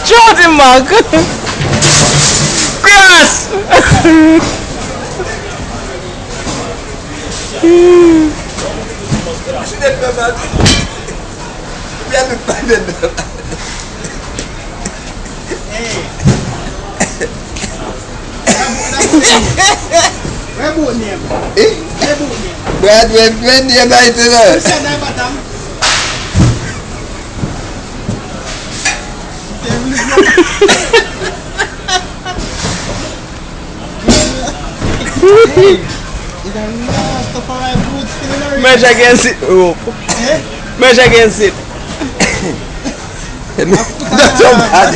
Jordan Mug! Grass! Brad, when you guys do that? Measure against it. Rope. Measure against it. Not so bad.